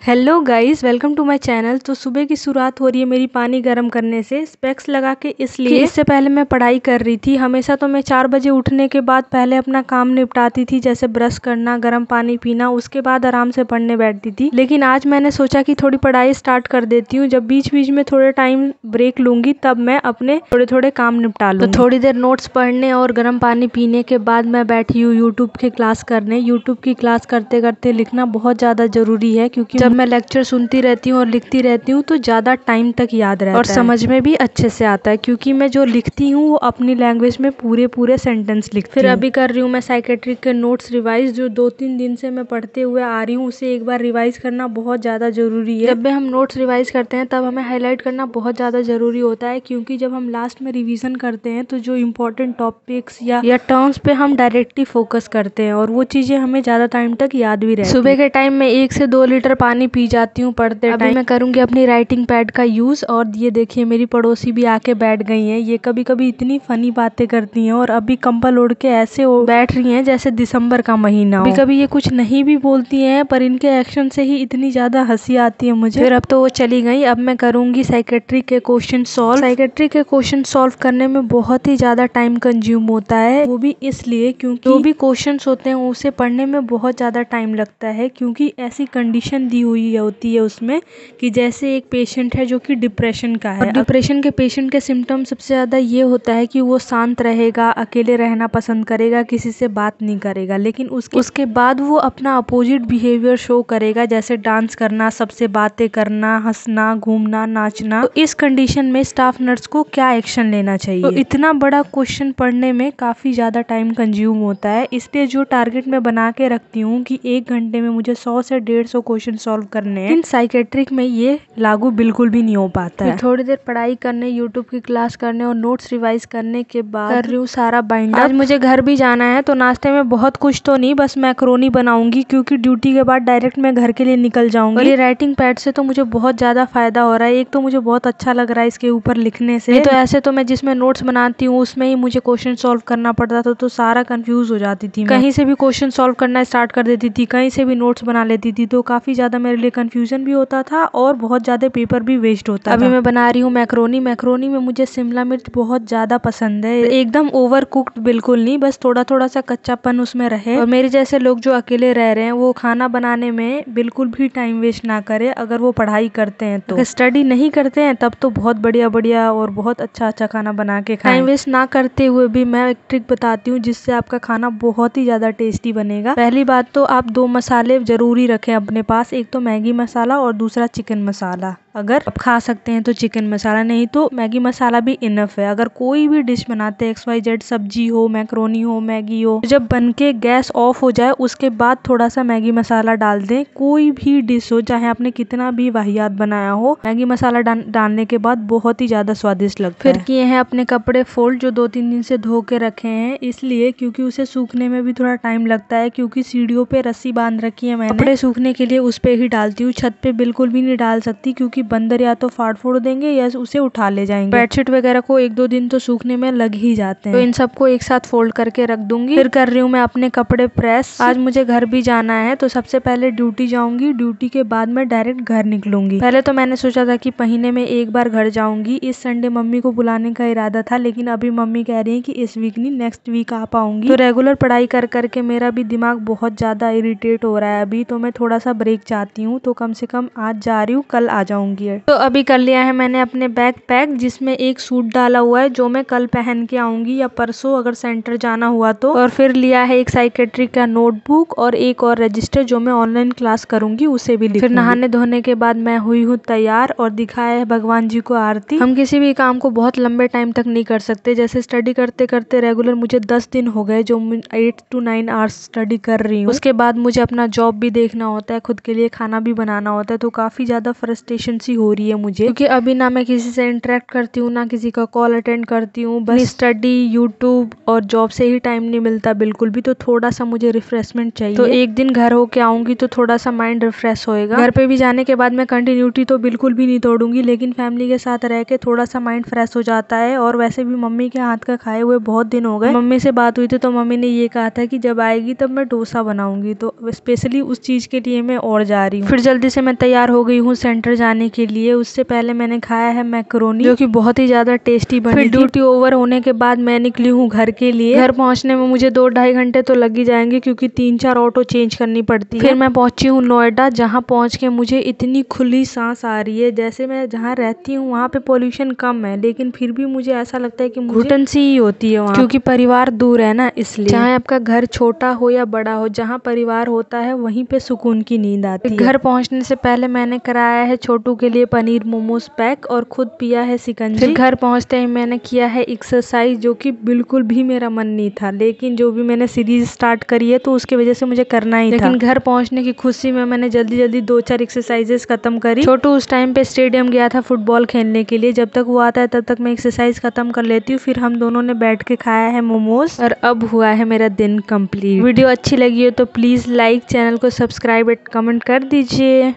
Hello guys, welcome to my channel. तो सुबह की शुरुआत हो रही है मेरी पानी गर्म करने से, स्पेक्स लगा के, इसलिए इससे पहले मैं पढ़ाई कर रही थी। हमेशा तो मैं 4 बजे उठने के बाद पहले अपना काम निपटाती थी, जैसे ब्रश करना, गर्म पानी पीना, उसके बाद आराम से पढ़ने बैठती थी। लेकिन आज मैंने सोचा कि थोड़ी पढ़ाई स्टार्ट कर देती हूँ। जब बीच बीच में थोड़े टाइम ब्रेक लूंगी तब मैं अपने थोड़े थोड़े काम निपटा लूंगी। तो थोड़ी देर नोट्स पढ़ने और गर्म पानी पीने के बाद मैं बैठी हूँ यूट्यूब की क्लास करने। यूट्यूब की क्लास करते करते लिखना बहुत ज़्यादा जरूरी है, क्योंकि जब मैं लेक्चर सुनती रहती हूँ और लिखती रहती हूँ तो ज़्यादा टाइम तक याद रहता है और समझ में भी अच्छे से आता है, क्योंकि मैं जो लिखती हूँ वो अपनी लैंग्वेज में पूरे सेंटेंस लिखती हूँ। फिर अभी कर रही हूँ मैं साइकेट्रिक के नोट्स रिवाइज, जो 2-3 दिन से मैं पढ़ते हुए आ रही हूँ। उसे एक बार रिवाइज करना बहुत ज़्यादा जरूरी है। जब भी हम नोट्स रिवाइज करते हैं तब हमें हाईलाइट करना बहुत ज़्यादा जरूरी होता है, क्योंकि जब हम लास्ट में रिविजन करते हैं तो जो इम्पोर्टेंट टॉपिक्स या टर्म्स पे हम डायरेक्टली फोकस करते हैं और वो चीज़ें हमें ज़्यादा टाइम तक याद भी रहती है। सुबह के टाइम में 1 से 2 लीटर पानी पी जाती हूँ पढ़ते टाइम। मैं करूंगी अपनी राइटिंग पैड का यूज। और ये देखिए, मेरी पड़ोसी भी आके बैठ गई हैं। ये कभी कभी इतनी फनी बातें करती हैं और अभी कंबल ओढ़ के ऐसे बैठ रही हैं जैसे दिसंबर का महीना हो। कभी कभी ये कुछ नहीं भी बोलती हैं, पर इनके एक्शन से ही इतनी ज्यादा हंसी आती है मुझे। फिर अब तो वो चली गई। अब मैं करूंगी साइकेट्री के क्वेश्चन सॉल्व। साइकेट्री के क्वेश्चन सॉल्व करने में बहुत ही ज्यादा टाइम कंज्यूम होता है, वो भी इसलिए क्योंकि जो भी क्वेश्चन होते हैं उसे पढ़ने में बहुत ज्यादा टाइम लगता है, क्योंकि ऐसी कंडीशन दी हुई होती है उसमें कि जैसे एक पेशेंट है जो कि डिप्रेशन का है। डिप्रेशन के पेशेंट के सिम्टम सबसे ज्यादा ये होता है कि वो शांत रहेगा, अकेले रहना पसंद करेगा, किसी से बात नहीं करेगा। लेकिन उसके बाद वो अपना अपोजिट बिहेवियर शो करेगा, जैसे डांस करना, सबसे बातें करना, हंसना, घूमना, नाचना। तो इस कंडीशन में स्टाफ नर्स को क्या एक्शन लेना चाहिए? तो इतना बड़ा क्वेश्चन पढ़ने में काफी ज्यादा टाइम कंज्यूम होता है, इसलिए जो टारगेट मैं बना के रखती हूँ कि 1 घंटे में मुझे 100 से 150 क्वेश्चन सॉल्व करने हैं, साइकेट्रिक में ये लागू बिल्कुल भी नहीं हो पाता है। थोड़ी देर पढ़ाई करने, यूट्यूब की क्लास करने और नोट्स रिवाइज करने के बाद कर रही हूँ सारा बाइंड अप। आज मुझे घर भी जाना है, तो नाश्ते में बहुत कुछ तो नहीं, बस मैक्रोनी बनाऊंगी, क्योंकि ड्यूटी के बाद डायरेक्ट मैं घर के लिए निकल जाऊंगी। और ये राइटिंग पैड से तो मुझे बहुत ज्यादा फायदा हो रहा है। एक तो मुझे बहुत अच्छा लग रहा है इसके ऊपर लिखने से। तो ऐसे तो मैं जिसमें नोट्स बनाती हूँ उसमें ही मुझे क्वेश्चन सॉल्व करना पड़ता था, तो सारा कंफ्यूज हो जाती थी। कहीं से भी क्वेश्चन सॉल्व करना स्टार्ट कर देती थी, कहीं से भी नोट्स बना लेती थी, तो काफी ज्यादा मेरे लिए कंफ्यूजन भी होता था और बहुत ज्यादा पेपर भी वेस्ट होता था। अभी मैं बना रही हूँ मैक्रोनी। मैक्रोनी में मुझे शिमला मिर्च बहुत ज्यादा पसंद है, एकदम ओवर कुक्ड बिल्कुल नहीं, बस थोड़ा थोड़ा सा कच्चापन उसमें रहे। और मेरे जैसे लोग जो अकेले रह रहे हैं वो खाना बनाने में बिल्कुल भी टाइम वेस्ट ना करे, अगर वो पढ़ाई करते हैं तो। अगर स्टडी नहीं करते हैं तब तो बहुत बढ़िया बढ़िया और बहुत अच्छा खाना बना के खाएं। टाइम वेस्ट ना करते हुए भी मैं एक ट्रिक बताती हूँ जिससे आपका खाना बहुत ही ज्यादा टेस्टी बनेगा। पहली बात तो आप 2 मसाले जरूरी रखें अपने पास, एक तो मैगी मसाला और दूसरा चिकन मसाला। अगर आप खा सकते हैं तो चिकन मसाला, नहीं तो मैगी मसाला भी इनफ है। अगर कोई भी डिश बनाते हैं, XYZ सब्जी हो, मैक्रोनी हो, मैगी हो, जब बनके गैस ऑफ हो जाए उसके बाद थोड़ा सा मैगी मसाला डाल दें। कोई भी डिश हो, चाहे आपने कितना भी वाहियात बनाया हो, मैगी मसाला डालने के बाद बहुत ही ज्यादा स्वादिष्ट लगता है। फिर किए हैं अपने कपड़े फोल्ड, जो 2-3 दिन से धो के रखे हैं, इसलिए क्योंकि उसे सूखने में भी थोड़ा टाइम लगता है, क्योंकि सीढ़ियों पे रस्सी बांध रखी है मैंने। कपड़े सूखने के लिए उस पे ही डालती हूँ, छत पे बिल्कुल भी नहीं डाल सकती, क्योंकि बंदर या तो फाड़ फोड़ देंगे या उसे उठा ले जाएंगे। बेडशीट वगैरह को 1-2 दिन तो सूखने में लग ही जाते हैं, तो इन सबको एक साथ फोल्ड करके रख दूंगी। फिर कर रही हूँ मैं अपने कपड़े प्रेस। आज मुझे घर भी जाना है, तो सबसे पहले ड्यूटी जाऊंगी, ड्यूटी के बाद मैं डायरेक्ट घर निकलूंगी। पहले तो मैंने सोचा था कि महीने में 1 बार घर जाऊंगी। इस संडे मम्मी को बुलाने का इरादा था, लेकिन अभी मम्मी कह रही है कि इस वीक नहीं, नेक्स्ट वीक आ पाऊंगी। तो रेगुलर पढ़ाई कर करके मेरा भी दिमाग बहुत ज्यादा इरिटेट हो रहा है अभी, तो मैं थोड़ा सा ब्रेक चाहती हूँ। तो कम से कम आज जा रही हूँ, कल आ जाऊंगी। तो अभी कर लिया है मैंने अपने बैग पैक, जिसमें एक सूट डाला हुआ है जो मैं कल पहन के आऊंगी या परसों अगर सेंटर जाना हुआ तो। और फिर लिया है एक साइकेट्री का नोटबुक और एक और रजिस्टर, जो मैं ऑनलाइन क्लास करूंगी उसे भी लिखूंगी। फिर नहाने धोने के बाद मैं हुई हूँ तैयार और दिखाया है भगवान जी को आरती। हम किसी भी काम को बहुत लंबे टाइम तक नहीं कर सकते, जैसे स्टडी करते करते रेगुलर मुझे 10 दिन हो गए जो 8 to 9 आवर्स स्टडी कर रही हूँ। उसके बाद मुझे अपना जॉब भी देखना होता है, खुद के लिए खाना भी बनाना होता है, तो काफी ज्यादा फ्रस्ट्रेशन टेंशन सी हो रही है मुझे, क्योंकि अभी ना मैं किसी से इंटरेक्ट करती हूँ, ना किसी का कॉल अटेंड करती हूँ, बस स्टडी, यूट्यूब और जॉब से ही टाइम नहीं मिलता बिल्कुल भी। तो थोड़ा सा मुझे रिफ्रेशमेंट चाहिए, तो एक दिन घर होके आऊंगी तो थोड़ा सा माइंड रिफ्रेश होएगा। घर पे भी जाने के बाद मैं कंटिन्यूटी तो बिल्कुल भी नहीं तोड़ूंगी, लेकिन फैमिली के साथ रह के थोड़ा सा माइंड फ्रेश हो जाता है। और वैसे भी मम्मी के हाथ का खाए हुए बहुत दिन हो गए। मम्मी से बात हुई थी तो मम्मी ने ये कहा था कि जब आएगी तब मैं डोसा बनाऊंगी, तो स्पेशली उस चीज के लिए मैं और जा रही हूँ। फिर जल्दी से मैं तैयार हो गई हूँ सेंटर जाने के लिए। उससे पहले मैंने खाया है मैकरोनी, जो कि बहुत ही ज्यादा टेस्टी बनी थी। फिर ड्यूटी ओवर होने के बाद मैं निकली हूँ घर के लिए। घर पहुंचने में मुझे 2-2.5 घंटे तो लग ही जाएंगे, क्योंकि 3-4 ऑटो चेंज करनी पड़ती है। फिर मैं पहुंची हूँ नोएडा, जहाँ पहुंच के मुझे इतनी खुली सांस आ रही है। जैसे मैं जहाँ रहती हूँ वहाँ पे पोल्यूशन कम है, लेकिन फिर भी मुझे ऐसा लगता है कि घुटन सी ही होती है वहाँ, क्योंकि परिवार दूर है ना, इसलिए। चाहे आपका घर छोटा हो या बड़ा हो, जहाँ परिवार होता है वहीं पे सुकून की नींद आती है। घर पहुंचने से पहले मैंने कराया है छोटू के लिए पनीर मोमोज पैक और खुद पिया है शिकंजी। फिर घर पहुंचते ही मैंने किया है एक्सरसाइज, जो कि बिल्कुल भी मेरा मन नहीं था, लेकिन जो भी मैंने सीरीज स्टार्ट करी है तो उसकी वजह से मुझे करना ही था। लेकिन घर पहुंचने की खुशी में मैंने जल्दी जल्दी 2-4 एक्सरसाइजेस खत्म करी। छोटू उस टाइम पे स्टेडियम गया था फुटबॉल खेलने के लिए। जब तक वो आता है तब तक मैं एक्सरसाइज खत्म कर लेती हूँ। फिर हम दोनों ने बैठ के खाया है मोमोज, और अब हुआ है मेरा दिन कंप्लीट। वीडियो अच्छी लगी हो तो प्लीज लाइक, चैनल को सब्सक्राइब एंड कमेंट कर दीजिए।